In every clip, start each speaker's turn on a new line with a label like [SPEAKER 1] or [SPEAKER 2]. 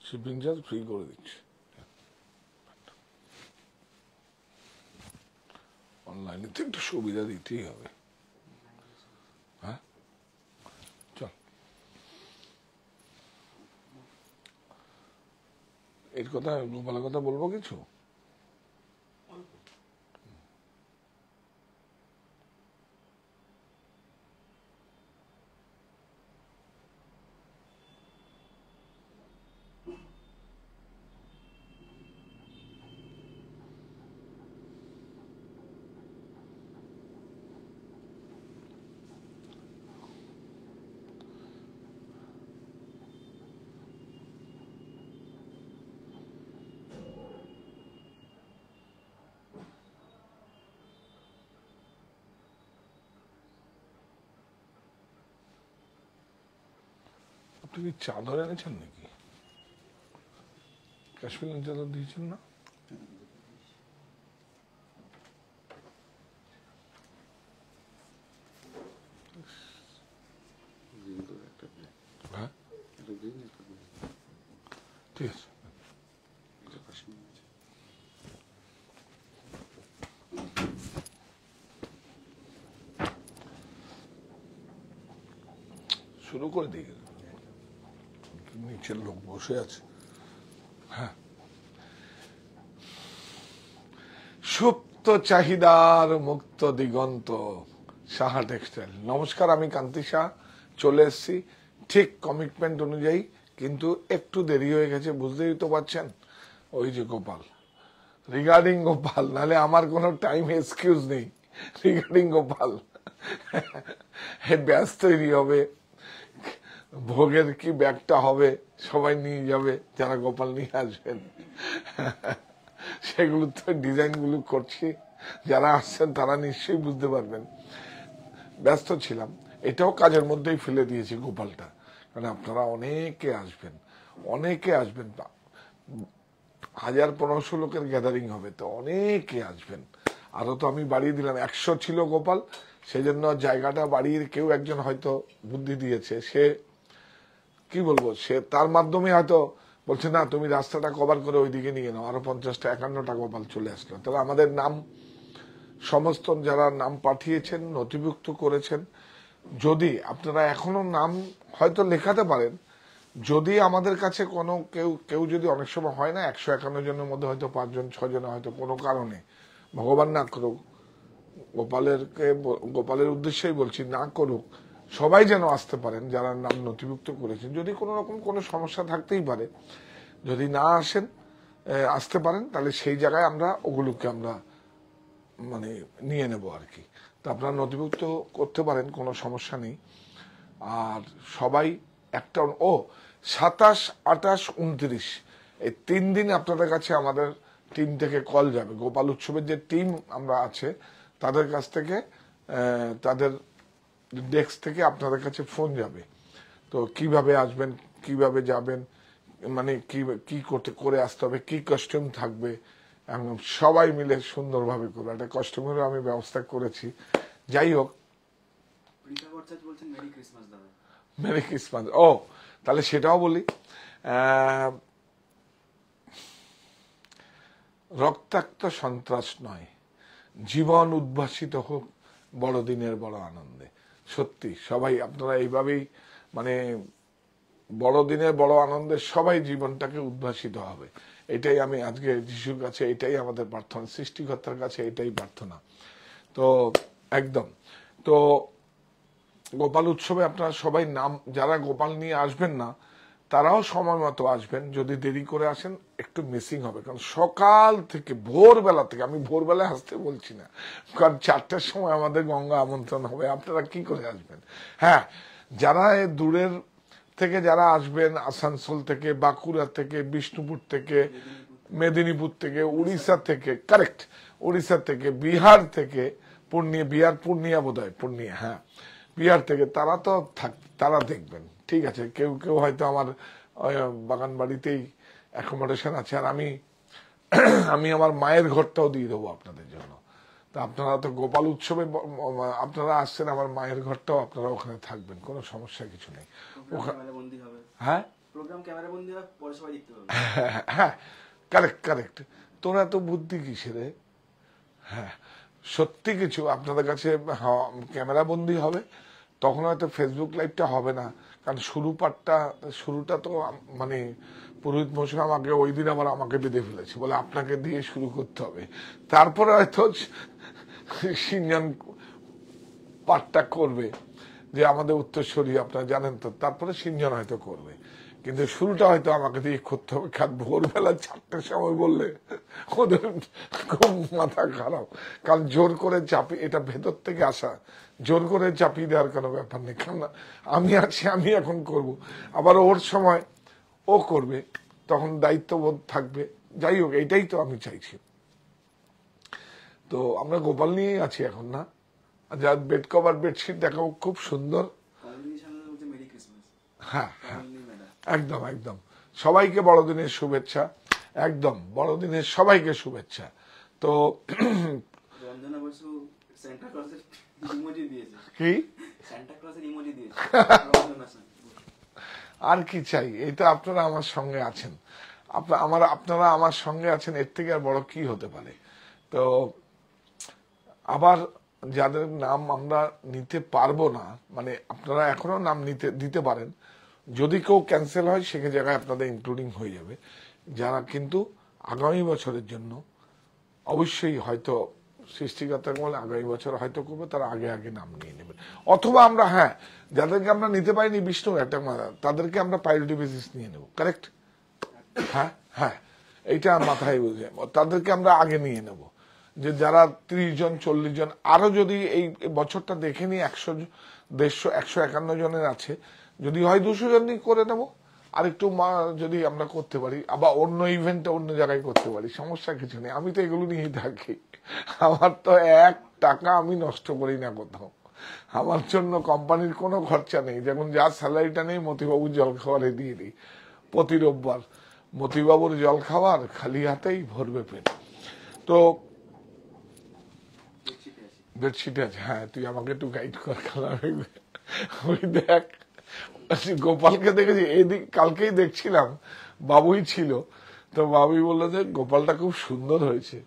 [SPEAKER 1] Shipping charge free করে দিচ্ছি। অনলাইনে তো একটু সুবিধা দিতেই হবে। হ্যাঁ, চল। এর কথা, গোপালের কথা বলবো কিছু? আপনি কি চাদর এনেছেন নাকি? কাশ্মীর চাদর দিয়েছেন না? হ্যাঁ, ঠিক আছে। শুরু করে দিই, নিচের লোক বসে আছে। হ্যাঁ, সুপ্ত চাহিদার মুক্ত দিগন্ত, সাহা টেক্সটাইল। নমস্কার, আমি কান্তি শাহ, চলে এসেছি ঠিক কমিটমেন্ট অনুযায়ী, কিন্তু একটু দেরি হয়ে গেছে, বুঝতেই তো পারছেন। ওই যে গোপাল, রিগার্ডিং গোপাল, নাহলে আমার কোনো টাইম এক্সকিউজ নেই। রিগার্ডিং গোপাল ব্যাস তৈরি হবে, ভোগের কি ব্যাগটা হবে, সবাই নিয়ে যাবে যারা গোপাল নিয়ে আসবেন। সেগুলো তো ডিজাইন গুলো করছি, যারা আসছেন তারা নিশ্চয়ই বুঝতে পারবেন। ব্যস্ত ছিলাম, এটাও কাজের মধ্যেই ফেলে দিয়েছি গোপালটা, কারণ আপনারা অনেকে আসবেন, অনেকে আসবেন, 1000-1500 লোকের গ্যাদারিং হবে, তো অনেকে আসবেন। আরো তো আমি বাড়িয়ে দিলাম, 100 ছিল গোপাল, সেই জন্য জায়গাটা বাড়িয়ে কেউ একজন হয়তো বুদ্ধি দিয়েছে, সে কি বলবো, সে তার মাধ্যমে হয়তো বলছে না তুমি রাস্তাটা কভার করে ওইদিকে নিয়ে নাও, আরো 50টা 51টা গোপাল চলে আসলো। তবে আমাদের নাম, সমস্ত যারা নাম পাঠিয়েছেন, নথিভুক্ত করেছেন, যদি আপনারা এখনো নাম হয়তো লেখাতে পারেন, যদি আমাদের কাছে কোনো কেউ যদি, অনেক সময় হয় না 151 জনের মধ্যে হয়তো 5 জন 6 জন হয়তো কোনো কারণে, ভগবান না করুক, গোপালের উদ্দেশ্যেই বলছি, না করুক, সবাই যেন আসতে পারেন যারা নাম নথিভুক্ত করেছেন। যদি কোনো রকম কোনো সমস্যা থাকতেই পারে, যদি না আসেন, আসতে পারেন, তাহলে সেই জায়গায় আমরা ওগুলোকে আমরা মানে নিয়ে নেব আর কি। তো আপনারা নথিভুক্ত করতে পারেন, কোনো সমস্যা নেই। আর সবাই একটা 27, 28, 29 এই 3 দিন আপনাদের কাছে আমাদের টিম থেকে কল যাবে। গোপাল উৎসবের যে টিম আমরা আছে তাদের কাছ থেকে, তাদের ডেস্ক থেকে আপনাদের কাছে ফোন যাবে। তো কিভাবে আসবেন, কিভাবে যাবেন, মানে কি করতে করে আসতে হবে, কি কস্টিউম থাকবে, সবাই মিলে সুন্দরভাবে করবো। একটা কস্টিউমেরও আমি ব্যবস্থা করেছি। যাই হোক, মেরি ক্রিসমাস। তাহলে সেটাও বলি, রক্তাক্ত সন্ত্রাস নয়, জীবন উদ্ভাসিত হোক বড়দিনের বড় আনন্দে। সত্যি সবাই আপনারা এইভাবেই, মানে বড়দিনের বড় আনন্দে সবাই জীবনটাকে উদ্ভাসিত হবে, এটাই আমি আজকে যিশুর কাছে, এটাই আমাদের প্রার্থনা, সৃষ্টিকর্তার কাছে এটাই প্রার্থনা। তো একদম, তো গোপাল উৎসবে আপনারা সবাই নাম, যারা গোপাল নিয়ে আসবেন না তারাও সময় মতো আসবেন, যদি দেরি করে আসেন একটু মিসিং হবে, কারণ সকাল থেকে ভোরবেলা থেকে, আমি ভোরবেলায় আসতে বলছি না, কারণ 4টার সময় আমাদের গঙ্গা আমন্ত্রণ হবে, আপনারা কি করে আসবেন। হ্যাঁ, যারা দূরের থেকে যারা আসবেন, আসানসোল থেকে, বাঁকুড়া থেকে, বিষ্ণুপুর থেকে, মেদিনীপুর থেকে, উড়িষ্যা থেকে, কারেক্ট, উড়িষ্যা থেকে, বিহার থেকে, পূর্ণিয়া বোধ হয়, পূর্ণিয়া, হ্যাঁ, বিহার থেকে, তারা তো তারা দেখবেন, ঠিক আছে। কেউ কেউ হয়তো আমার বাগান বাড়িতেই অ্যাকোমোডেশন আছে, আর আমি আমার মায়ের ঘরটাও দিয়ে দেবো আপনাদের জন্য। তা আপনারা তো গোপাল উৎসবে আপনারা আসছেন, আমার মায়ের ঘরটাও আপনারা ওখানে থাকবেন, কোনো সমস্যা কিছু নেই। হ্যাঁ,
[SPEAKER 2] প্রোগ্রাম ক্যামেরা বন্ধ হয়, পরে সবাই দেখতে পাবে।
[SPEAKER 1] হ্যাঁ, কারেক্ট কারেক্ট। তোরা তো বুদ্ধি কিসের? হ্যাঁ, সত্যি কিছু আপনাদের কাছে ক্যামেরা বন্দি হবে, তখন হয়তো ফেসবুক লাইভটা হবে না, কারণ শুরুটা তো মানে পুরোহিত মশাই আমাকে ওই দিন আবার আমাকে বেঁধে ফেলেছে, বলে আপনাকে দিয়ে শুরু করতে হবে, তারপরে হয়তো সিনজন পাঠটা করবে, যে আমাদের উত্তরসূরি আপনারা জানেন তো, তারপরে সিনজন হয়তো করবে, কিন্তু শুরুটা হয়তো আমাকে দিয়ে করতে হবে। কারণ ভোরবেলা 4টার সময় বললে ওদের খুব মাথা খারাপ, কারণ জোর করে চাপিয়ে, এটা ভেতর থেকে আসা, জোর করে চাপিয়ে দেওয়ার কোনো ব্যাপার নেই। কারণ আমি আছি, আমি এখন করব, আবার ওর সময় ও করবে, তখন দায়িত্ববোধ থাকবে। যাই হোক, এইটাই তো আমি চাইছি। তো আমরা গোপাল নিয়েই আছি এখন, না? যার বেড কভার বেডশিট দেখাবো, খুব সুন্দর। হ্যাঁ হ্যাঁ, একদম একদম। সবাইকে বড়দিনের শুভেচ্ছা, একদম বড়দিনের সবাইকে শুভেচ্ছা। তো কি আর কি চাই, এটা আপনারা আমার সঙ্গে আছেন, আপনারা আমার সঙ্গে আছেন, এর থেকে আর বড় কি হতে পারে। তো আবার যাদের নাম আমরা নিতে পারবো না, মানে আপনারা এখনো নাম দিতে পারেন, যদি কেউ ক্যান্সেল হয় সে জায়গায় আপনাদের ইনক্লুডিং হয়ে যাবে, যারা কিন্তু আগামী বছরের জন্য অবশ্যই হয়তো সৃষ্টিকর্তা বলে আগামী বছর হয়তো করবে, তারা আগে আগে নাম নিয়ে নেবে। অথবা আমরা, হ্যাঁ, যাদেরকে আমরা নিতে পারিনি বিষ্ণুর একটা তাদেরকে আমরা প্রায়োরিটি বেসিস নিয়ে নেব, কারেক্ট? হ্যাঁ হ্যাঁ, এইটা মাথায় বুঝে, তাদেরকে আমরা আগে নিয়ে নেব, যে যারা 30 জন 40 জন, আরো যদি এই বছরটা দেখে নি 100 150 151 জনের আছে, যদি হয় 200 জন করে নেবো, আর একটু যদি আমরা করতে পারি, আবার অন্য ইভেন্টটা অন্য জায়গায় করতে পারি, সমস্যা কিছু নেই। আমি তো এগুলো নিয়েই থাকি, আমার তো 1 টাকা আমি নষ্ট করি না কোথাও, আমার জন্য কোম্পানির কোনো খরচা নেই। যেমন যার স্যালারিটা নেই, মতিবাবুর জল খাবারে দিয়ে দিই প্রতি রোববার, মতিবাবুর জল খাবার খালি হাতেই ভরবে পেট। তো বেডশিটে আছে, হ্যাঁ, তুই আমাকে একটু গাইড কর। ওই দেখ, গোপালকে দেখেছি এদিক, কালকেই দেখছিলাম, বাবুই ছিল, তো বাবুই বললো যে গোপালটা খুব সুন্দর হয়েছে,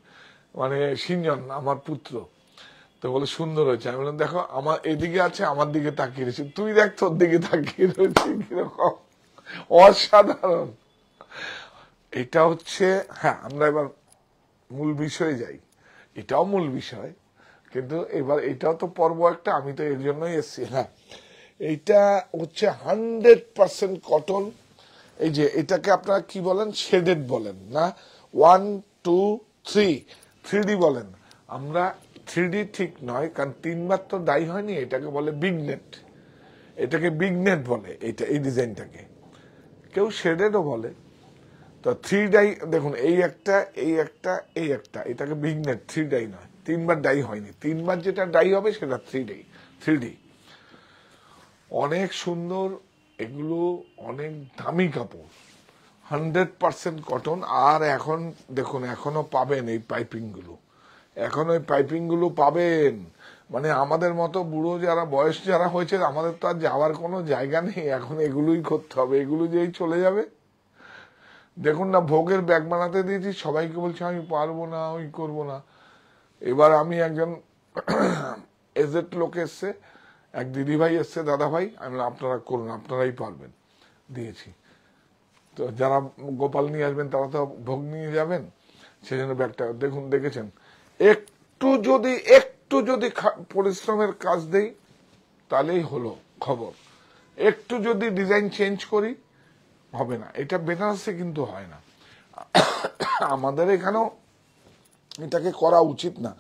[SPEAKER 1] মানে সিনজন আমার পুত্র, তো বলে সুন্দর হয়েছে। আমি বললাম দেখো, আমার এদিকে আছে, আমার দিকে তাকিয়ে রয়েছে, তুই দেখ তোর দিকে তাকিয়ে রয়েছে, কিরকম অসাধারণ। এটা হচ্ছে, হ্যাঁ, আমরা এবার মূল বিষয়ে যাই, এটাও মূল বিষয়, কিন্তু এবার এটাও তো পর্ব একটা, আমি তো এর জন্যই এসছি। হ্যাঁ, এইটা হচ্ছে 100% কটন। এই যে এটাকে আপনারা কি বলেন, শেডেড বলেন না, 1 2 3 3D বলেন। আমরা 3D ঠিক নয়, কারণ 3বার তো ডাই হয়নি, এটাকে বলে বিগ নেট, এটাকে বিগ নেট বলে, এইটা এই ডিজাইনটাকে কেউ শেডেডও বলে। তো 3 ডাই দেখুন, এই একটা এই একটা এই একটা, এটাকে বিগ নেট, 3 ডাই নয়, 3বার ডাই হয়নি, 3বার যেটা ডাই হবে সেটা 3D। অনেক সুন্দর এগুলো, অনেক দামি কাপড়, 100% কটন। আর এখন দেখুন, এখনো পাবেন এই পাইপিং গুলো, এখন ওই পাইপিং গুলো পাবেন, মানে আমাদের মতো বুড়ো যারা, বয়স যারা হয়েছে, আমাদের তো আর যাওয়ার কোনো জায়গা নেই, এখন এগুলোই করতে হবে, এগুলো যেই চলে যাবে। দেখুন না, ভোগের ব্যাগ বানাতে দিয়েছি, সবাইকে বলছি আমি পারবো না, ওই করবো না। এবার আমি একজন এজেড লোক এসছে, এক দিদি ভাই এসছে, দাদা ভাই, আমি আপনারা করুন, আপনারাই পারবেন, দিয়েছি। তো যারা গোপাল নিয়ে আসবেন তারা তো ভোগ নিয়ে যাবেন, সেই জন্য ব্যাগটা দেখুন, দেখেছেন, একটু যদি পরিশ্রমের কাজ দেই তাহলেই হলো খবর, একটু যদি ডিজাইন চেঞ্জ করি হবে না। এটা বেনারসে কিন্তু হয় না, আমাদের এখানেও এটাকে করা উচিত না।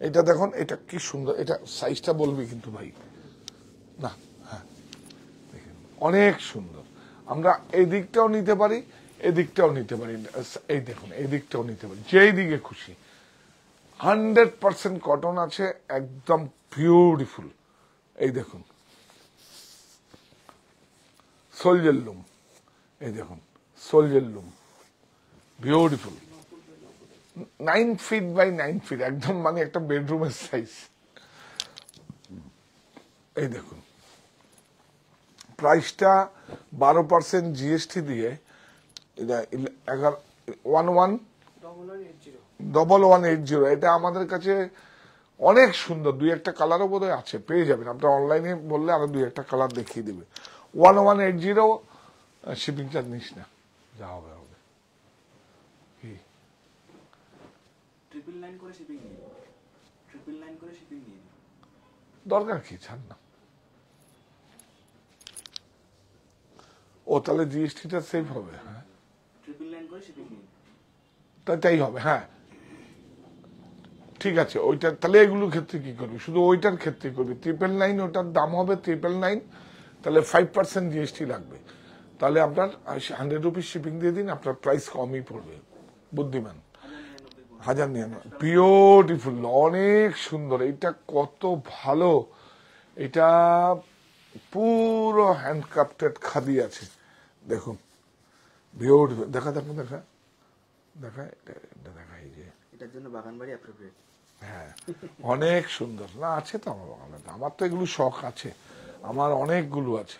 [SPEAKER 1] এটা দেখুন, এটা কি সুন্দর, এটা সাইজটা বলবি কিন্তু ভাই, না, হ্যাঁ, অনেক সুন্দর। আমরা এই দিকটাও নিতে পারি, এদিকটাও নিতে পারি, এই দেখুন, এই দিকটাও নিতে পারি, যেই দিকে খুশি। 100% কটন আছে, একদম বিউটিফুল। এই দেখুন, সোলজার লুম, এই দেখুন, soldier loom, beautiful, 9 feet by 9 feet, একদম মানে একটা বেডরুমের সাইজ। এই দেখুন, প্রাইসটা 12% জিএসটি দিয়ে এটা 1180 এটা আমাদের কাছে অনেক সুন্দর। 2-1টা কালারও বোধহয় আছে, পেয়ে যাবেন আপনার অনলাইনে বললে, আরো 2-1টা কালার দেখিয়ে দিবে। 1180 শিপিং চার্জ নিস না, যা হবে হবে। কি
[SPEAKER 2] 999 করে শিপিং নিয়ে 999 করে শিপিং নিয়ে
[SPEAKER 1] দরকার কি, ছাড় না। ও তাহলে জিএসটিটা সেভ হবে। হ্যাঁ
[SPEAKER 2] 999 করে শিপিং নিয়ে
[SPEAKER 1] তাই হবে। হ্যাঁ ঠিক আছে, ওইটা তাহলে এগুলোর ক্ষেত্রে কি করবি, শুধু ওইটার ক্ষেত্রে করবি 999, ওটার দাম হবে 999, তাহলে 5% জিএসটি লাগবে। তাহলে আপনার 100 রুপিস শিপিং দিয়ে দিন, আপনার প্রাইস কমই পড়বে। বুদ্ধিমান। 1099, বিউটিফুল, অনেক সুন্দর। এটা কত ভালো, এটা পুরো হ্যান্ডক্রাফটেড খাদি আছে, দেখুন বিউটিফুল। দেখা দেখা দেখা দেখা এটা দেখা, এই যে
[SPEAKER 2] এটার জন্য বাগানবাড়ি অ্যাপ্রোপ্রিয়েট।
[SPEAKER 1] হ্যাঁ অনেক সুন্দর না, আছে তো আমার বাগানে। আমার তো এগুলো শখ আছে, আমার অনেকগুলো আছে।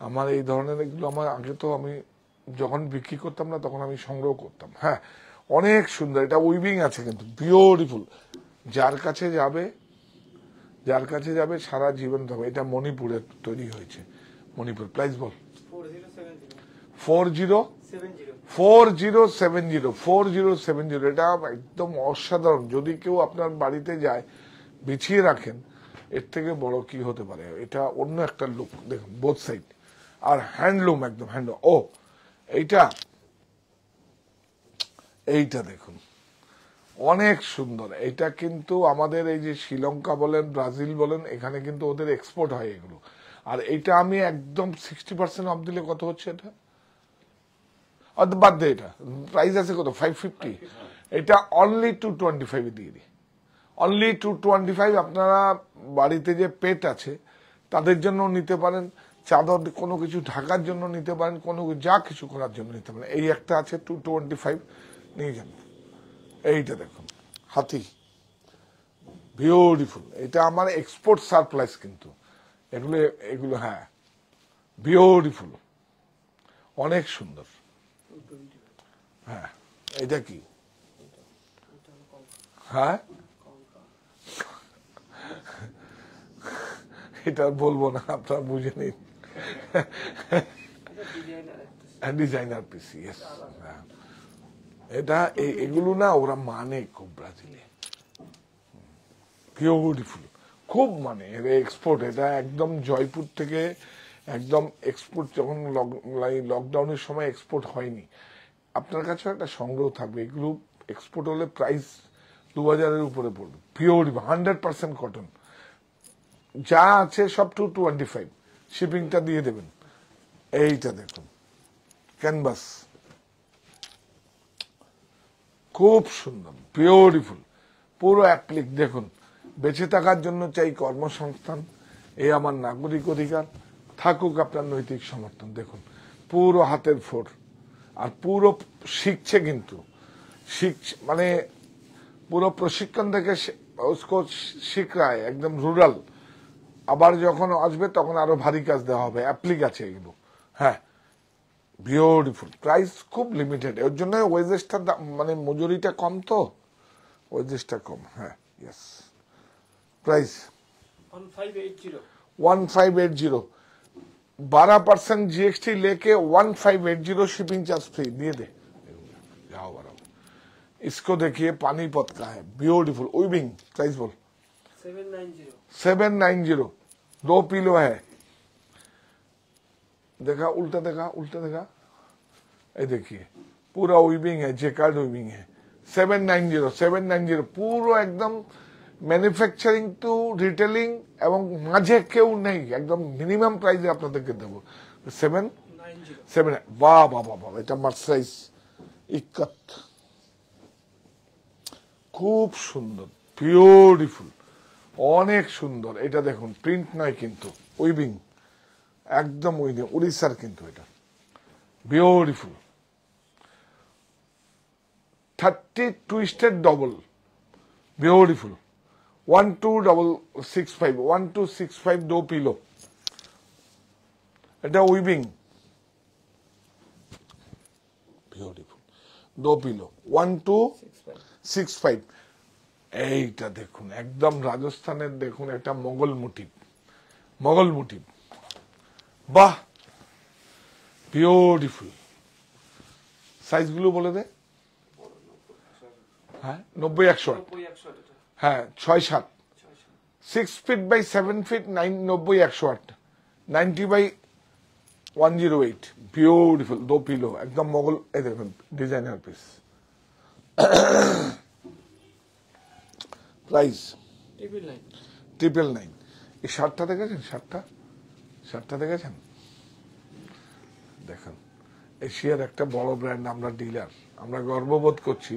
[SPEAKER 1] আমার এই ধরনের এগুলো আমার আগে তো আমি যখন বিক্রি করতাম না তখন আমি সংগ্রহ করতাম। হ্যাঁ অনেক সুন্দর, এটা উইভিং আছে কিন্তু বিউটিফুল। যার কাছে যাবে সারা জীবন হবে। এটা মণিপুরে তৈরি হয়েছে, মণিপুর। প্রাইস বল। 4070 এটা একদম অসাধারণ। যদি কেউ আপনার বাড়িতে যায় বিছিয়ে রাখেন, এর থেকে বড় কি হতে পারে। এটা অন্য একটা লুক, দেখুন বোথ সাইড। আর হ্যান্ডলুম, একদম হ্যান্ডলুম। ও এইটা দেখুন অনেক সুন্দর। এটা কিন্তু আমাদের এই যে শ্রীলঙ্কা বলেন, ব্রাজিল বলেন, এখানে কিন্তু ওদের এক্সপোর্ট হয় এগুলো। আর এটা আমি একদম 60% অফ দিলে কত হচ্ছে এটা, বাদ দে, এটা প্রাইস আছে কত, 550। এটা অনলি 225 দিয়ে দিই, অনলি 225। আপনারা বাড়িতে যে পেট আছে তাদের জন্য নিতে পারেন, চাদর কোনো কিছু ঢাকার জন্য নিতে পারেন, কোনো যা কিছু করার জন্য নিতে পারেন। এই একটা আছে 225, নিয়ে যান। এইটা দেখুন হাতি, বিউটিফুল। এটা আমার এক্সপোর্ট সারপ্লাইস কিন্তু এগুলো হ্যাঁ বিউটিফুল, অনেক সুন্দর। হ্যাঁ এটা কি, হ্যাঁ এটা বলবো না, আপনারা বুঝে নিন। Designer piece, yes. এটা এগুলো না ওরা মানে খুব, ব্রাজিলে বিউটিফুল খুব মানে। এর এক্সপোর্ট, এটা একদম জয়পুর থেকে একদম এক্সপোর্ট। যখন লকডাউনের সময় এক্সপোর্ট হয়নি, আপনার কাছেও একটা সংগ্রহ থাকবে। এগুলো এক্সপোর্ট হলে প্রাইস 2000-এর উপরে পড়বে। পিওর 100% কটন, যা আছে সব 225, শিপিংটা দিয়ে দেবেন। এইটা দেখুন ক্যানভাস, খুব সুন্দর, বিউটিফুল, পুরো অ্যাপ্লিক। দেখুন বেঁচে থাকার জন্য চাই কর্মসংস্থান, এই আমার নাগরিক অধিকার, থাকুক আপনার নৈতিক সমর্থন। দেখুন পুরো হাতের ফোর, আর পুরো শিখছে কিন্তু, মানে পুরো প্রশিক্ষণ থেকে শিখ রা একদম রুরাল। আবার যখন আসবে তখন আরো ভারী কাজ দেওয়া হবে, অ্যাপ্লিক আছে এগুলো। হ্যাঁ বিউটিফুল, প্রাইস খুব লিমিটেড। এর জন্য ওয়েজেসটার মানে মজুরিটা কম, তো ওয়েজেসটা কম। হ্যাঁ ইয়েস। প্রাইস 1580, 12% जीएसटी लेके 1580 शिपिंग चार्ज फ्री दिए दे। जाओ बराबर। इसको देखिए पानीपत का है, ब्यूटीफुल उइविंग। प्राइस बोल। 790, 2 पिलो है। देखा उल्टा, देखा ये देखिए पूरा उइविंग है, जेकार्ड उइविंग है। 790 পুরো একদম ম্যানুফ্যাকচারিং টু রিটেলিং, এবং মাঝে কেউ নেই, একদম মিনিমাম প্রাইসে আপনাদেরকে দেবো। 790, বাহ বাহ বাহ, এটা মার্সাইজ ইক্কাত, খুব সুন্দর, বিউটিফুল, অনেক সুন্দর। এটা দেখুন প্রিন্ট নয় কিন্তু, উইভিং, একদম উইভিং, উড়িষ্যার কিন্তু এটা, beautiful. 30 twisted double, beautiful. 1265, 1265 2 pillow. এটা উইভিং, दो पिलो 1265 এইটা দেখুন একদম রাজস্থানের দেখুন একটা মোগল মোটিভ বাহ বিউটিফুল সাইজগুলো বলে দে হ্যাঁ 90-100 হ্যাঁ 6-7 6 feet by 7 feet 90-100 90/108 বিউটিফুল দো পিলো একদম মোগল এই দেখুন ডিজাইনার পিস প্রাইস 999 এই শার্টটা দেখেছেন শার্টটা দেখেছেন দেখুন এশিয়ার একটা বড় ব্র্যান্ড আমরা ডিলার আমরা গর্ববোধ করছি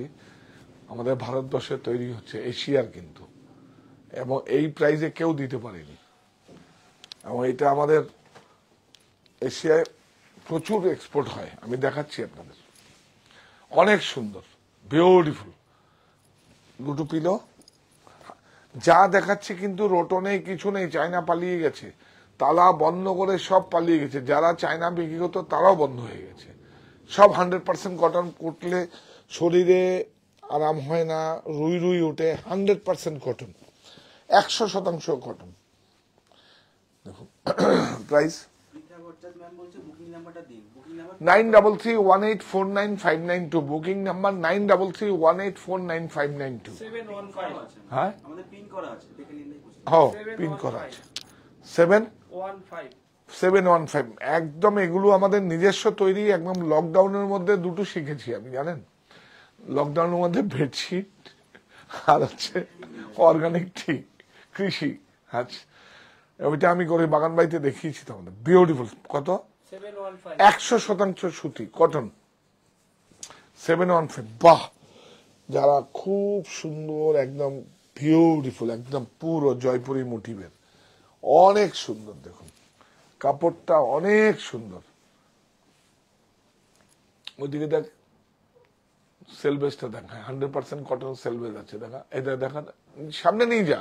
[SPEAKER 1] আমাদের ভারতবর্ষে তৈরি হচ্ছে এশিয়ার কিন্তু এবং এই প্রাইজে কেউ দিতে পারেনি এবং এটা আমাদের এশিয়ায় প্রচুর এক্সপোর্ট হয় আমি দেখাচ্ছি আপনাদের অনেক সুন্দর বিউটিফুল দুটো পিলো যা দেখাচ্ছে কিন্তু রোটো নেই কিছু নেই চায়না পালিয়ে গেছে তালা বন্ধ করে সব পালিয়ে গেছে যারা চায়না বিক্রি করতো তারাও বন্ধ হয়ে গেছে সব 100% কটন কুটলে শরীরে আরাম হয় না রুই ওঠে 100% কটন 100% কটন দেখুন প্রাইস 9331849592 বুকিং নাম্বার 9331849592 হ্যাঁ
[SPEAKER 2] আমাদের পিন করা আছে দেখে নিলে বুঝতে
[SPEAKER 1] পিন করা আছে 715 একদম এগুলো আমাদের নিজস্ব তৈরি একদম লকডাউনের মধ্যে দুটো শিখেছি আমি জানেন লকডাউনের মধ্যে বেডশিট আর হচ্ছে অর্গানিক টি কৃষি আচ্ছা ওইটা আমি করে বাগান বাড়িতে দেখিয়েছি তো আমাদের বিউটিফুল কত 100% সুতি কটন 715 বাহ যারা খুব সুন্দর একদম বিউটিফুল একদম পুরো জয়পুরি মোটিভের অনেক সুন্দর দেখুন কাপড়টা অনেক সুন্দর ওইদিকে দেখ সেলভেজটা দেখা 100% কটন সেলভেজ আছে দেখা এটা দেখা সামনে নিয়ে যা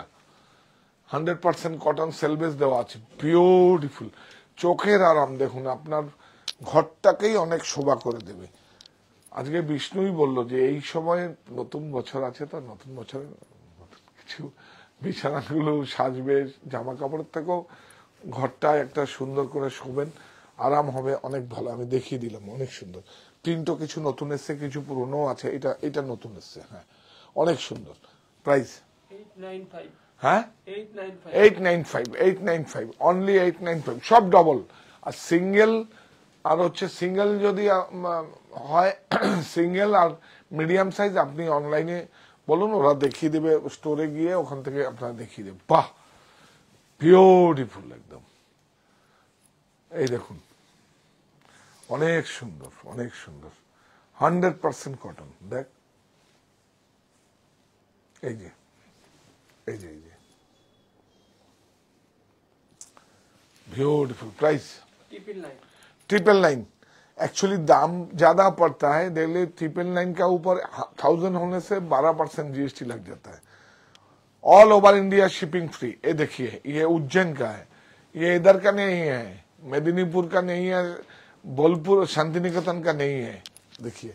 [SPEAKER 1] 100% কটন সেলভেজ দেওয়া আছে বিউটিফুল চোখের আরাম দেখুন আপনার ঘরটাকেই অনেক শোভা করে দেবে আজকে বিষ্ণুই বললো যে এই সময় নতুন বছর আছে তো নতুন বছরে কিছু বিছানাগুলো সাজবে জামা কাপড়ের থেকেও ঘরটা একটা সুন্দর করে শোবেন আরাম হবে অনেক ভালো আমি দেখিয়ে দিলাম অনেক সুন্দর প্রিন্টও কিছু নতুন এসছে কিছু পুরনো আছে এটা নতুন এসছে হ্যাঁ অনেক সুন্দর প্রাইস
[SPEAKER 3] 895
[SPEAKER 1] হ্যাঁ 895 অনলি 895 সব ডবল আর সিঙ্গেল আর হচ্ছে সিঙ্গেল যদি হয় সিঙ্গেল আর মিডিয়াম সাইজ আপনি অনলাইনে বলুন ওরা দেখিয়ে দেবে স্টোরে গিয়ে ওখান থেকে আপনারা দেখিয়ে দেবে বাহ বিউটিফুল একদম এই দেখুন অনেক সুন্দর 100% কটন দেখ এই যে ब्यूटीफुल प्राइस 999 एक्चुअली दाम ज्यादा पड़ता है डेली 999 का ऊपर 1000 होने से 12% जीएसटी लग जाता है all over India shipping free ये देखिए ये उज्जैन का है ये इधर का नहीं है मेदिनीपुर का नहीं है बोलपुर शांतिनिकेतन का नहीं है देखिए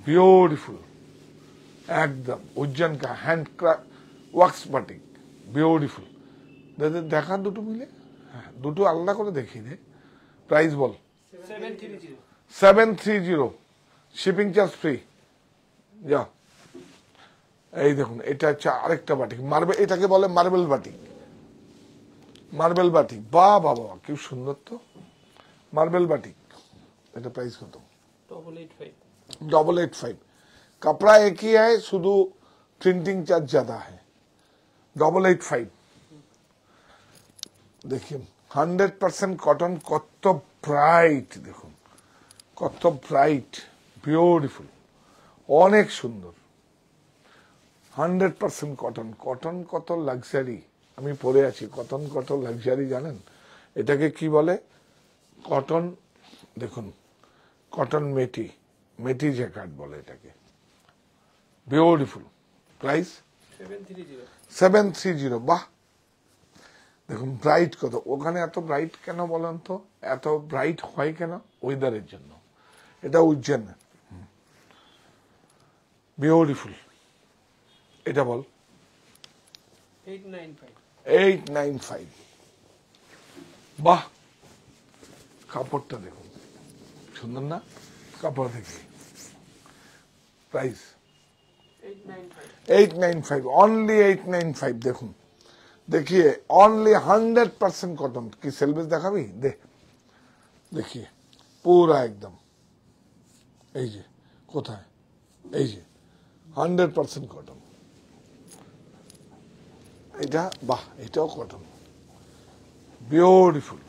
[SPEAKER 1] ब्यूटीफुल एकदम उज्जैन का हैंड ওয়াক্স বাটিক বিউটিফুল দেখা দুটো মিলে হ্যাঁ দুটো আলাদা করে দেখিয়ে দে প্রাইস বল 730 শিপিং চার্জ ফ্রি যা এই দেখুন এটা হচ্ছে আরেকটা বাটিক মার্বেল এটাকে বলে মার্বেল বাটিক বাবা কি সুন্দর তো মার্বেল বাটিক এটা প্রাইস কত 885 कपड़ा एक ही है शुद्ध प्रिंटिंग चार्ज ज्यादा है 885 देखिए 100% कॉटन কত ব্রাইট দেখুন কত ব্রাইট বিউটিফুল অনেক সুন্দর 100% কটন কত লাক্সারি আমি পরে আছি কটন কত লাক্সারি জানেন এটাকে কি বলে কটন দেখুন কটন মেটি জ্যাকেট বলে এটাকে বিউটিফুল প্রাইস 730 বাহ দেখুন ব্রাইট কত ওখানে এত ব্রাইট কেন বলেন তো এত ব্রাইট হয় কেন ওয়েদারের জন্য এটা উজ্জৈন বিউটিফুল। এটা বল
[SPEAKER 3] 895
[SPEAKER 1] 895। বাহ, কাপড়টা দেখুন সুন্দর না? কাপড় দেখি। Price
[SPEAKER 3] 895
[SPEAKER 1] 895, only 895। দেখুন, देखिए অনলি 100% কটন। কি সেলভেজ দেখাবি? দেখিয়ে পুরা একদম। এই যে কোথায়, এই যে 100% কটন। এটা বাহ, এটাও কটন, বিউটিফুল।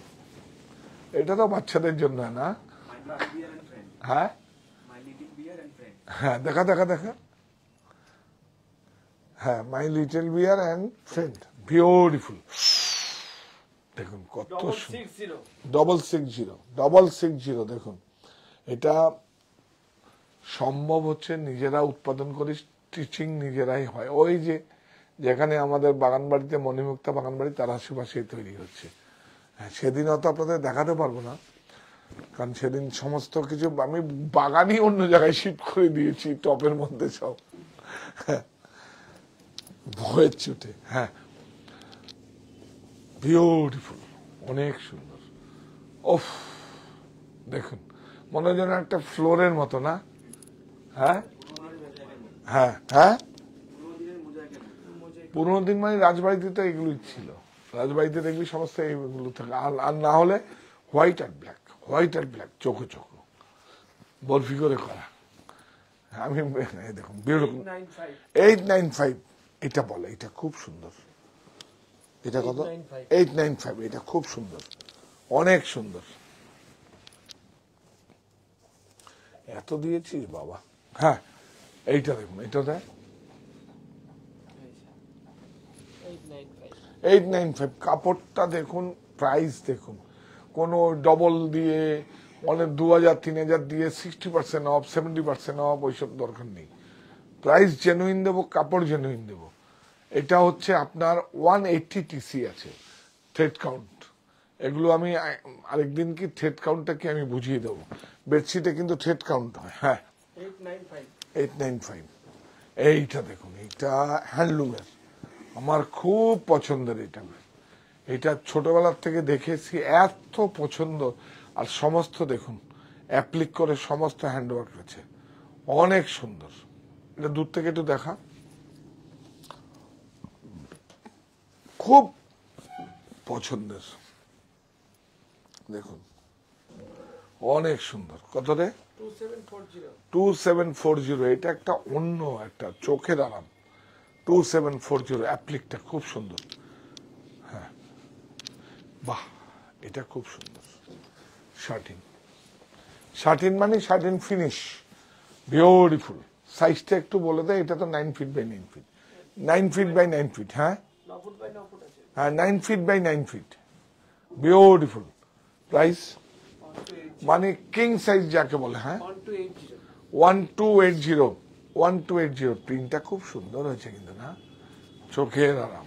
[SPEAKER 1] এটা তো বাচ্চাদের জন্য না?
[SPEAKER 2] My little bear and friend.
[SPEAKER 1] হ্যাঁ
[SPEAKER 2] My little bear and friend.
[SPEAKER 1] হ্যাঁ, দেখা দেখা দেখা। হ্যাঁ, my little bear and friend, beautiful. দেখুন কত সুন্দর।
[SPEAKER 3] 660
[SPEAKER 1] 660 দেখুন। এটা সম্ভব হচ্ছে নিজেরা উৎপাদন করে, স্টিচিং নিজেরাই হয়। ওই যে যেখানে আমাদের বাগানবাড়িতে, মণিমুক্তা বাগানবাড়ি, তার আশেপাশে তৈরি হচ্ছে। হ্যাঁ, সেদিন অত আপনাদের দেখাতে পারবো না, কারণ সেদিন সমস্ত কিছু আমি বাগানই অন্য জায়গায় শিফট করে দিয়েছি, টপের মধ্যে সব। হ্যাঁ, ভয়ের চোটে। হ্যাঁ, বিউটিফুল, অনেক সুন্দর। ওফ, দেখুন মনে হয় যেন একটা ফ্লোরের মতো না? হ্যাঁ হ্যাঁ হ্যাঁ,
[SPEAKER 2] পুরোনো দিনের মোজাইকের মতো।
[SPEAKER 1] পুরোনো দিন মানে রাজবাড়িতে তো এগুলোই ছিল। রাজবাড়িতে দেখবি সমস্ত এইগুলো থাকে। আর না হলে হোয়াইট আর ব্ল্যাক, হোয়াইট আর ব্ল্যাক, চোখো চোখো বরফি করে করা। আমি এই দেখুন বিউটিফুল
[SPEAKER 3] 895
[SPEAKER 1] 895। এটা বলে, এটা খুব সুন্দর। এটা কত?
[SPEAKER 3] 895
[SPEAKER 1] 895। এটা খুব সুন্দর, অনেক সুন্দর। এত দিয়েছিস বাবা। হ্যাঁ, এইটা দেখুন, এটা দেয়
[SPEAKER 3] 895
[SPEAKER 1] 895। কাপড়টা দেখুন, প্রাইস দেখুন। কোনো ডবল দিয়ে অনেক 2000 3000 দিয়ে 60% অফ, 70% অফ, ওইসব দরকার নেই। প্রাইস জেনুইন দেবো, কাপড় জেনুইন দেবো। এটা হচ্ছে আপনার 180 টিসি আছে, থ্রেড কাউন্ট। এগুলো আমি আরেকদিন কি থ্রেড কাউন্টটা কি আমি বুঝিয়ে দেবো। বেডশিটে কিন্তু থ্রেড কাউন্ট হয়। হ্যাঁ,
[SPEAKER 3] 895
[SPEAKER 1] 895। এইটা দেখুন, এইটা হ্যান্ডলুমের, আমার খুব পছন্দের। এটা ছোটবেলার থেকে দেখেছি, এত পছন্দ। আর সমস্ত দেখুন অ্যাপ্লিক করে সমস্ত হ্যান্ডওয়ার্ক রয়েছে, অনেক সুন্দর। এটা দূর থেকে একটু দেখা, খুব পছন্দের। দেখুন অনেক সুন্দর। কত রে?
[SPEAKER 3] 2740
[SPEAKER 1] 2740। এটা একটা অন্য একটা চোখের আরাম। 2740 অ্যাপ্লিকটা খুব সুন্দর। হ্যাঁ, বাহ, এটা খুব সুন্দর। শার্টিন, শার্টিন মানে শার্টিন ফিনিশ, বিউটিফুল। সাইজটা একটু বলে দেয়। এটা তো 9 feet by 9 feet, 9 feet by 9 feet. হ্যাঁ
[SPEAKER 3] 9 ফুট বাই 9 ফুট আছে
[SPEAKER 1] হ্যাঁ, 9 feet by 9 feet, beautiful. Price
[SPEAKER 3] 1280
[SPEAKER 1] মানে কিং সাইজ যাকে বলে। হ্যাঁ,
[SPEAKER 3] 1280
[SPEAKER 1] 1280। প্রিন্টটা খুব সুন্দর হয়েছে কিন্তু না? চোখের আরাম।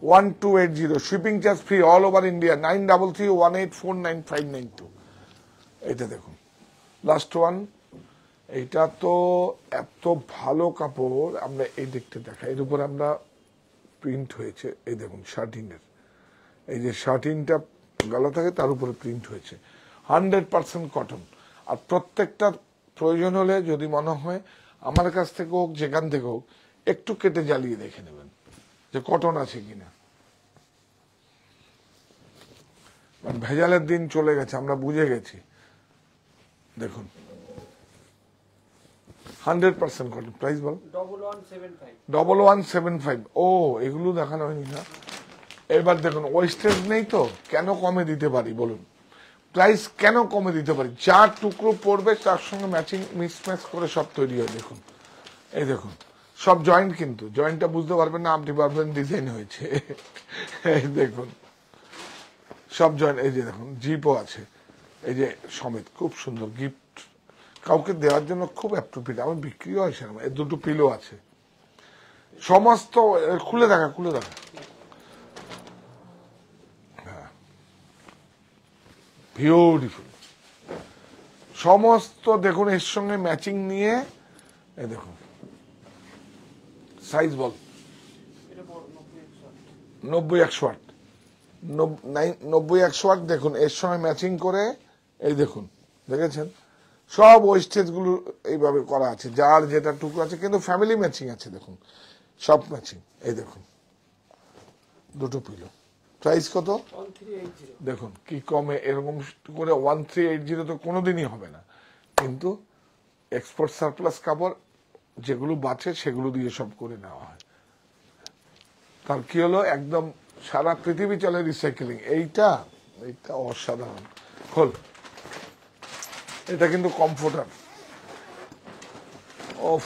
[SPEAKER 1] 1280। Shipping charge free all over India. 9331849592। এটা দেখুন, লাস্ট ওয়ান। এইটা তো এত ভালো কাপড়। আমরা এই দিকটা দেখাই, এর উপর আমরা প্রিন্ট হয়েছে। এই দেখুন শার্টিনের, এই যে শার্টিনটা গলা থাকে তার উপরে প্রিন্ট হয়েছে, 100% কটন। আর প্রত্যেকটা প্রয়োজন হলে যদি মনে হয় আমার কাছ থেকে হোক, যেখান থেকে হোক, একটু কেটে জ্বালিয়ে দেখে নেবেন যে কটন আছে কিনা। ভেজালের দিন চলে গেছে, আমরা বুঝে গেছি। দেখুন 100% কটন। প্রাইস বল?
[SPEAKER 3] 1175
[SPEAKER 1] 1175। ও, এগুলো দেখানো হয়নি না। এবার দেখুন, ওয়েস্টেজ নেই তো, কেন কমে দিতে পারি বলুন? প্রাইস কেন কমে দিতে পারি? চার টুকরো পড়বে, তার সঙ্গে ম্যাচিং মিক্স করে সব তৈরি হয়। দেখুন, এই দেখুন সব জয়েন্ট, কিন্তু জয়েন্টটা বুঝতে পারবেন না, আপনি পারবেন ডিজাইন হয়েছে। এই দেখুন সব জয়েন্ট। এই যে দেখুন জিপও আছে, এই যে সমেত, খুব সুন্দর গিফট কাউকে দেওয়ার জন্য খুব অ্যাপ্রোপ্রিয়েট। আমার বিক্রিও হয় সেরকম। এর দুটো পিলো আছে, সমস্ত খুলে দেখা, খুলে দেখা। হ্যাঁ, বিউটিফুল। সমস্ত দেখুন এর সঙ্গে ম্যাচিং নিয়ে এই দেখুন সাইজ বল,
[SPEAKER 3] এটা বড় 90
[SPEAKER 1] 90 100 ওয়াট,
[SPEAKER 3] ওয়াট।
[SPEAKER 1] 90 100 ওয়াট। দেখুন এর সঙ্গে ম্যাচিং করে এই দেখুন, দেখেছেন সব ওয়েস্টেজ গুলো এইভাবে করা আছে, যার যেটা টুকরো আছে, কিন্তু ফ্যামিলি ম্যাচিং আছে। দেখুন সব ম্যাচিং। এই দেখুন দুটো পিলো, প্রাইস কত?
[SPEAKER 3] 1380।
[SPEAKER 1] দেখুন কি কমে, এরকম করে 1380 তো কোনোদিনই হবে না, কিন্তু এক্সপোর্ট সারপ্লাস কাপড় যেগুলো বাঁচে সেগুলো দিয়ে সব করে নেওয়া হয়। তার কি হলো, একদম সারা পৃথিবী চলে রিসাইকেলিং। এইটা অসাধারণ। খোল, এটা কিন্তু কমফোর্টার। ওফ,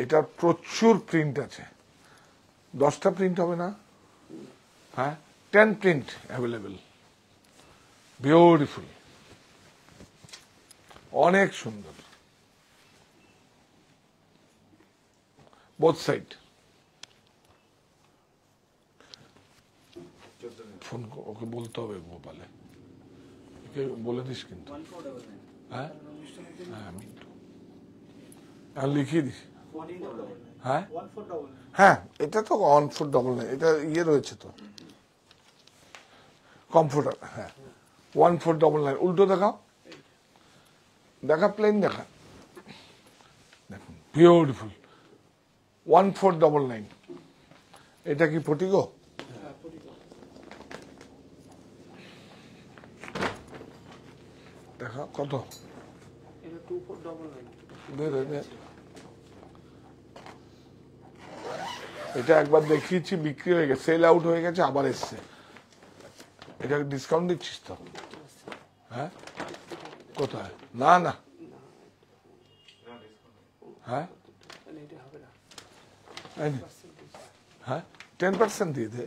[SPEAKER 1] এটার প্রচুর প্রিন্ট আছে, 10টা প্রিন্ট হবে না, হ্যাঁ 10 প্রিন্ট অ্যাভেলেবেল। বিউটিফুল, অনেক সুন্দর বোথ সাইড। ফোন ওকে বলতে হবে গোপালে, ওকে বলে দিস কিন্তু।
[SPEAKER 2] 1499
[SPEAKER 1] হ্যাঁ হ্যাঁ আমি লিখিয়ে দিস।
[SPEAKER 2] 1499
[SPEAKER 1] হ্যাঁ
[SPEAKER 3] 1499।
[SPEAKER 1] হ্যাঁ, এটা তো 1499, এটা ইয়ে রয়েছে তো কমফোর্টার। হ্যাঁ 1499। উল্টো দেখাও, দেখা প্লেন দেখা, দেখুন বিউটিফুল 1499। এটা কি পটিগো?
[SPEAKER 3] হ্যাঁ, পরিবার।
[SPEAKER 1] দেখা কত,
[SPEAKER 3] এটা 2499।
[SPEAKER 1] দে দে দে। এটা একবার দেখিয়েছি, বিক্রি হয়ে গেছে, সেল আউট হয়ে গেছে, আবার এসছে। এটা ডিসকাউন্ট দিচ্ছিস তো? হ্যাঁ কোথায়? না না, হ্যাঁ
[SPEAKER 3] মানে এটা হবে না।
[SPEAKER 1] এই নে।
[SPEAKER 3] 10%
[SPEAKER 1] হ্যাঁ 10% দিয়ে দে।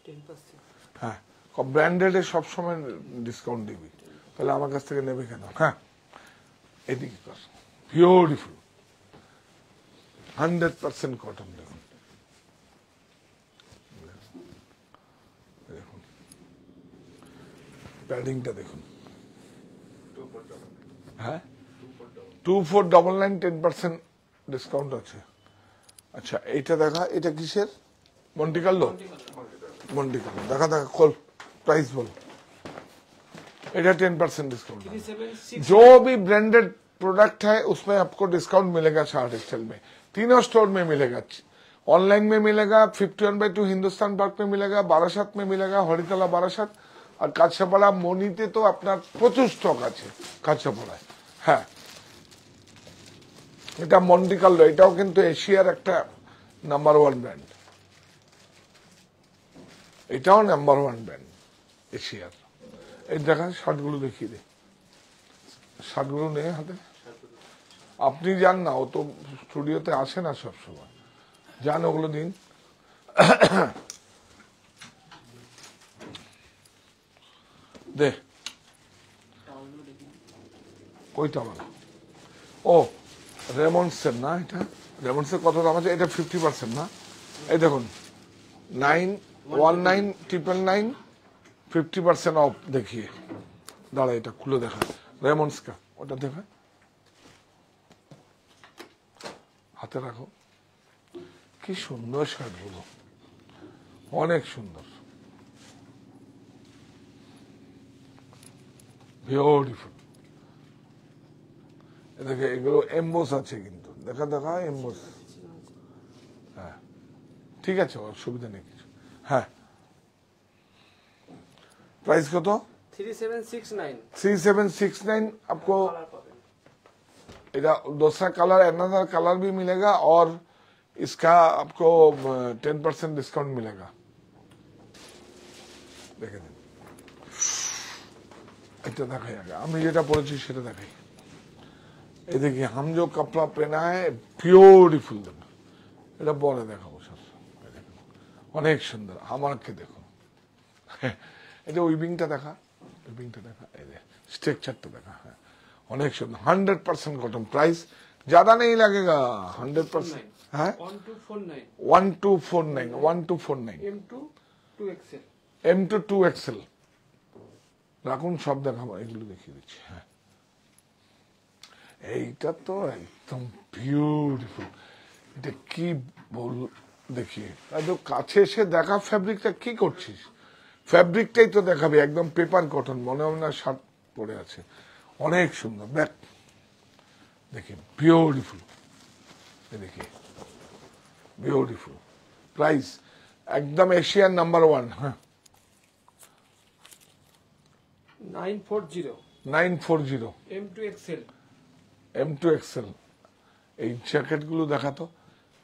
[SPEAKER 3] 10%।
[SPEAKER 1] হ্যাঁ ব্র্যান্ডেড এ সবসময় ডিসকাউন্ট দিবি, তাহলে আমার কাছ থেকে নেবে কেন? হ্যাঁ এদিকে কর, বিউটিফুল 100% কটন। দেখুন দেখুন প্যাডিংটা দেখুন। হ্যাঁ 2499, 10% ডিসকাউন্ট আছে। আচ্ছা এইটা দেখা, এটা কিসের? মন্টিকার্লো। মন্টিকার্লো দেখা দেখা, খোল, प्राइस बोल। এটা 10% डिस्काउंट।
[SPEAKER 3] 376।
[SPEAKER 1] जो भी ब्रांडेड प्रोडक्ट है उसमें आपको डिस्काउंट मिलेगा शार्ट एक्सचेल में, तीनों स्टोर में मिलेगा। ऑनलाइन में मिलेगा, 51/2 हिंदुस्तान पार्क में मिलेगा, बारासात में मिलेगा, हरितला बारासात, और কাঁচরাপাড়া মনিতে তো আপনার প্রচুর স্টক আছে কাঁচরাপাড়ায়। হ্যাঁ এটা মন্টিকার্লো, এটাও কিন্তু এশিয়ার একটা নাম্বার 1 ব্র্যান্ড, এটাও নাম্বার 1 ব্র্যান্ড এশিয়ার। এই দেখা শার্টগুলো দেখিয়ে দে, শার্টগুলো নেই হাতে। আপনি যান না, ও তো স্টুডিওতে আসে না সব সময়, যান ওগুলো দিন। দে
[SPEAKER 2] টাওয়ালগুলো দেখি।
[SPEAKER 1] কইটা মানে, ও রেমন্ডসের না, এটা রেমন্ডসের কত দাম আছে? এটা 50% না। এই দেখুন 919999 50% অফ দেখিয়ে। দাঁড়া এটা খুলে দেখা, রেমন্ডস কা, ওটা দেখা, হাতে রাখো। কি সুন্দর শার্টগুলো, অনেক সুন্দর, বিউটিফুল। দেখে এগুলো এমবোস আছে কিন্তু, দেখা দেখা এমবোস। হ্যাঁ ঠিক আছে, অসুবিধা নেই কিছু। হ্যাঁ प्राइस कत?
[SPEAKER 3] 3769।
[SPEAKER 1] 3769। आपको
[SPEAKER 3] কালার পাবেন।
[SPEAKER 1] इधर दूसरा कलर, अनदर कलर भी मिलेगा, और इसका आपको 10% डिस्काउंट मिलेगा। देखे दिन এটা দেখাই আগে, আমি যেটা পরেছি সেটা দেখাই। এই দেখি हम जो कपड़ा पहना है ब्यूटीफुल, देखो এটা পরে দেখাবো স্যার। অনেক সুন্দর, আমাকে দেখো। এটা উইভিংটা দেখা, উইভিংটা দেখা, এই যে স্ট্রাকচারটা দেখা। হ্যাঁ অনেক সুন্দর, 100% কটন। প্রাইস ज्यादा नहीं लगेगा, 100%। হ্যাঁ
[SPEAKER 3] 1249।
[SPEAKER 1] 1249, 1249।
[SPEAKER 3] M2 2XL।
[SPEAKER 1] M2 2XL রাখুন, সব দেখাবো, এগুলো দেখিয়ে দিচ্ছি। হ্যাঁ এইটা তো একদম বিউটিফুল। এটা কি বল দেখি, একদম কাছে এসে দেখা। ফ্যাব্রিকটা কি করছিস? ফ্যাব্রিকটাই তো দেখাবে, একদম পেপার কটন, মনে হয় না শার্ট পরে আছে। অনেক সুন্দর দেখ, দেখি বিউটিফুল, দেখি বিউটিফুল। প্রাইস একদম এশিয়ান নাম্বার 1। হ্যাঁ,
[SPEAKER 3] 940
[SPEAKER 1] 940
[SPEAKER 3] M2 XL।
[SPEAKER 1] M2 XL। এই জ্যাকেটগুলো দেখাতো।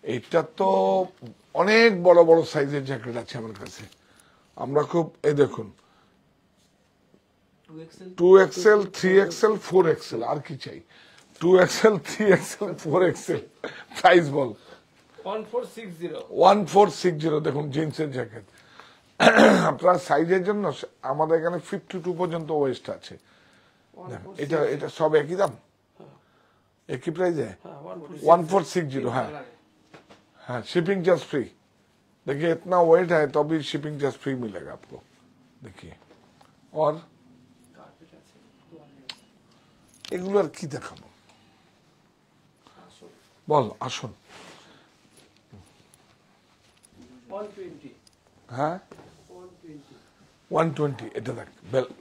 [SPEAKER 1] এইটা তো অনেক বড় বড় সাইজের জ্যাকেট আছে আমার কাছে। আমরা খুব, এই দেখুন,
[SPEAKER 2] 2XL
[SPEAKER 1] 2XL 3XL 4XL, আর কি চাই? 2XL 3XL 4XL। প্রাইস বল।
[SPEAKER 3] 1460।
[SPEAKER 1] 1460। দেখুন জিন্সের জ্যাকেট। আপনার সাইজের জন্য আমাদের এখানে 52 পর্যন্ত ওয়েস্ট আছে। দেখুন, এটা এটা সব একই দাম, একই প্রাইসে। 1460। हाँ हाँ, शिपिंग जस्ट फ्री। देखिए इतना वेट है तो भी शिपिंग जस्ट फ्री मिलेगा आपको। देखिए, और
[SPEAKER 3] কার্পেট আছে।
[SPEAKER 1] এগুলো আর কি দেখাবো, বল আসুন।
[SPEAKER 3] 120।
[SPEAKER 1] হ্যাঁ,
[SPEAKER 3] 120।
[SPEAKER 1] 120। এটা দেখ,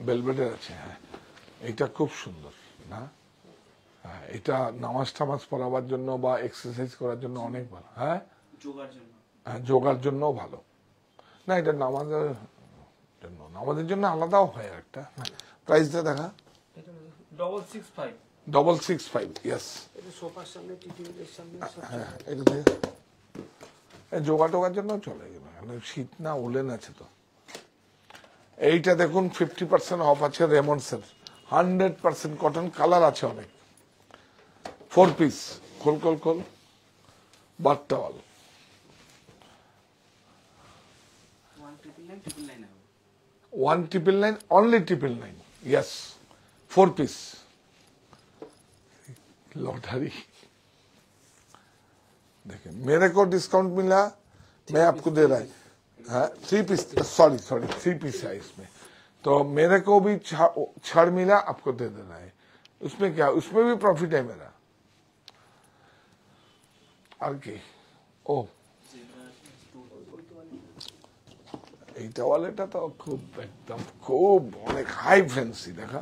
[SPEAKER 1] বেলভেটের আছে। হ্যাঁ, এটা খুব সুন্দর না? হ্যাঁ, এটা নামাজ টামাজ পড়াবার জন্য বা এক্সারসাইজ করার জন্য অনেক ভালো। হ্যাঁ,
[SPEAKER 2] যোগার জন্য।
[SPEAKER 1] হ্যাঁ, যোগার জন্য ভালো। না, এটা নামাজের জন্য, নামাজের জন্য আলাদাও হয় একটা। প্রাইসটা দেখা।
[SPEAKER 3] এটা 665।
[SPEAKER 1] 665। ইয়েস।
[SPEAKER 3] এটা সোফার সামনে, টিভির সামনে সব।
[SPEAKER 1] হ্যাঁ, এটা দিয়ে যোগা টোগার জন্য চলে গেল। শীত না, উলেন আছে তো। এইটা দেখুন 50% অফ আছে রেমন্ডসের। 100% কটন, কালার আছে অনেক। 4 পিস, খোল খোল খোল, বাট্টাওয়াল।
[SPEAKER 2] 1999 হবে।
[SPEAKER 1] 1999, only 999। Yes, 4 piece lottery. देखिए, मेरे को डिस्काउंट मिला, मैं आपको दे रहा है। हाँ, 3 पीस, सॉरी 3 पीस है इसमें, तो मेरे को भी छाड़ मिला, आपको दे देना है। उसमें क्या, उसमें भी प्रॉफिट है मेरा। আর কি? ও, এইটা ওয়ালেটা তো খুব একদম খুব অনেক হাই ফ্যান্সি। দেখা,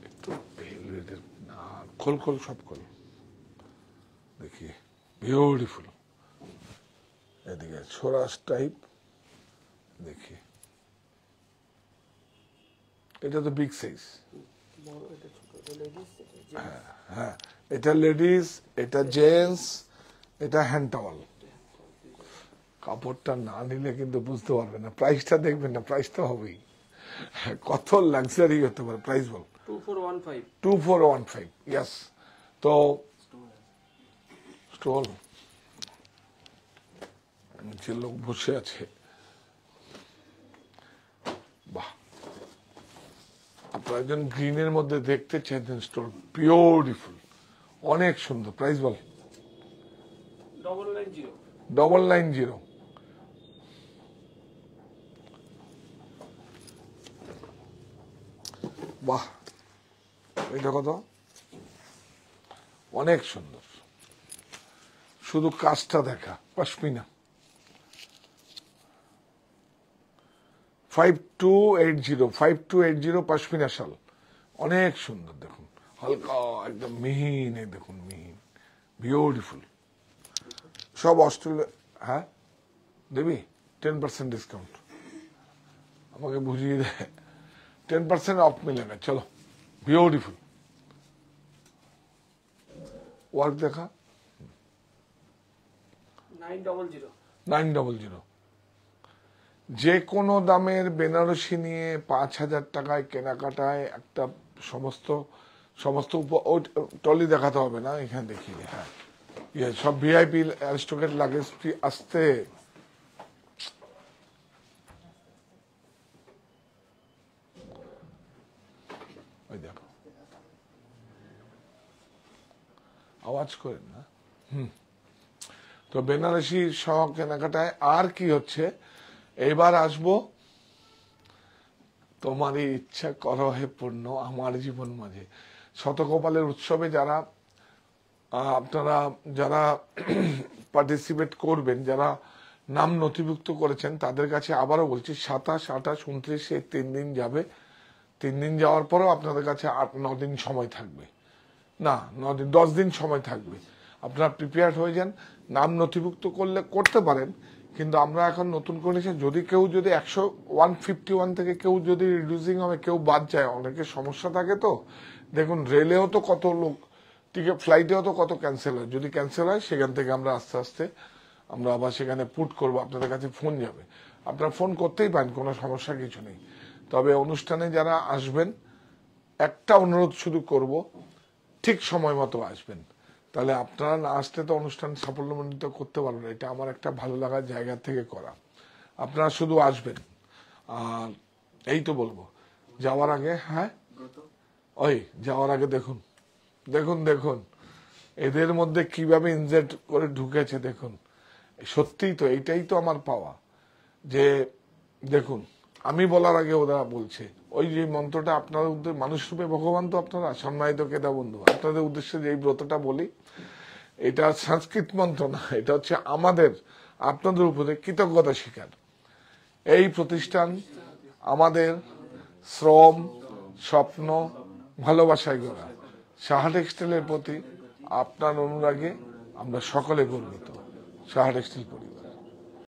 [SPEAKER 1] একটু ভেলভেটের না, খোল খোল সব খোল। দেখি বিউটিফুল। এদিকে ছোরাস টাইপ। দেখি, এটা তো বিগ সাইজ।
[SPEAKER 3] বড়, এটা ছোট, এটা লেডিস, এটা জেন্টস।
[SPEAKER 1] হ্যাঁ, এটা লেডিস, এটা জেন্টস, এটা হ্যান্ড টাওয়াল। কাপড়টা না নিলে কিন্তু বুঝতে পারবে না, প্রাইসটা দেখবেন না, প্রাইস তো হবেই। কত লাক্সারি হতে পারে। প্রাইস বল।
[SPEAKER 3] 2415।
[SPEAKER 1] 2415। ইয়েস। তো স্টল, নিচে লোক বসে আছে। বাহ, আপনারা একজন গ্রিনের মধ্যে দেখতে চাইছেন স্টোর, বিউটিফুল, অনেক সুন্দর। প্রাইস বল।
[SPEAKER 3] 990।
[SPEAKER 1] 990। বাহ, এটা কত? অনেক সুন্দর, শুধু কাজটা দেখা। পশমিনা 5280 পশমিনা শাল, অনেক সুন্দর। দেখুন হালকা একদম মিহিন, এই দেখুন মিহিন, বিউটিফুল। সব অস্ট্রেলিয়া। হ্যাঁ দেবি 10% ডিসকাউন্ট, আমাকে বুঝিয়ে দেয়। 10% অফ মিলেगा। চলো, বিউটিফুল ওয়ার্ক দেখা।
[SPEAKER 3] 900।
[SPEAKER 1] 900। যে কোনো দামের বেনারসি নিয়ে 5000 টাকায় কেনাকাটায় একটা সমস্ত সমস্ত টলি দেখাতে হবে না, এখানে দেখিয়ে। হ্যাঁ, ইয়ে সব ভিআইপি অ্যারিস্টোক্রেট লাগেজ আসতে। ওই দেখো, আওয়াজ করেন না। তো বেনারসি সহ কেনাকাটায় আর কি হচ্ছে। এবার আসবো তোমারই ইচ্ছা করো হে পূর্ণ আমার জীবন মাঝে। শতকপালের উৎসবে যারা আপনারা যারা পার্টিসিপেট করবেন, যারা নাম নথিভুক্ত করেছেন, তাদের কাছে আবারও বলছি 27, 28, 29 এই 3 দিন যাবে। 3 দিন যাওয়ার পরেও আপনাদের কাছে 8-9 দিন সময় থাকবে, না 9 দিন 10 দিন সময় থাকবে। আপনারা প্রিপেয়ার্ড হয়ে যান। নাম নথিভুক্ত করলে করতে পারেন, কিন্তু আমরা এখন নতুন করেছি যদি কেউ যদি 151 থেকে কেউ যদি রিডিউসিং হবে, কেউ বাদ যায়, অনেকের সমস্যা থাকে। তো দেখুন রেলেও তো কত লোক টিকিট, ফ্লাইটেও তো কত ক্যান্সেল হয়। যদি ক্যান্সেল হয় সেখান থেকে আমরা আস্তে আস্তে আমরা আবার সেখানে পুট করব, আপনাদের কাছে ফোন যাবে। আপনারা ফোন করতেই পারেন, কোনো সমস্যা কিছু নেই। তবে অনুষ্ঠানে যারা আসবেন, একটা অনুরোধ শুধু করব, ঠিক সময় মতো আসবেন। তাহলে আপনারা না আসলে তো অনুষ্ঠান সাফল্যমণ্ডিত করতে পারবেন। এটা আমার একটা ভালো লাগার জায়গা থেকে করা। আপনারা শুধু আসবেন। আর এই তো বলবো, যাওয়ার আগে হ্যাঁ ওই যাওয়ার আগে দেখুন দেখুন দেখুন এদের মধ্যে কিভাবে ইনজেক্ট করে ঢুকেছে দেখুন। সত্যিই তো এইটাই তো আমার পাওয়া, যে দেখুন আমি বলার আগে ওরা বলছে। ওই যে মন্ত্রটা আপনাদের উদ্দেশ্যে, মানুষ রূপে ভগবান তো আপনারা, সম্মানিত কেদা বন্ধু, আপনাদের উদ্দেশ্যে যে এই ব্রতটা বলি, এটা সংস্কৃত মন্ত্র না, এটা হচ্ছে আমাদের আপনাদের উপরে কৃতজ্ঞতা স্বীকার। এই প্রতিষ্ঠান আমাদের শ্রম, স্বপ্ন, ভালোবাসায় গড়া। সাহা টেক্সটাইলের প্রতি আপনার অনুরাগে আমরা সকলে গর্বিত। সাহা টেক্সটাইল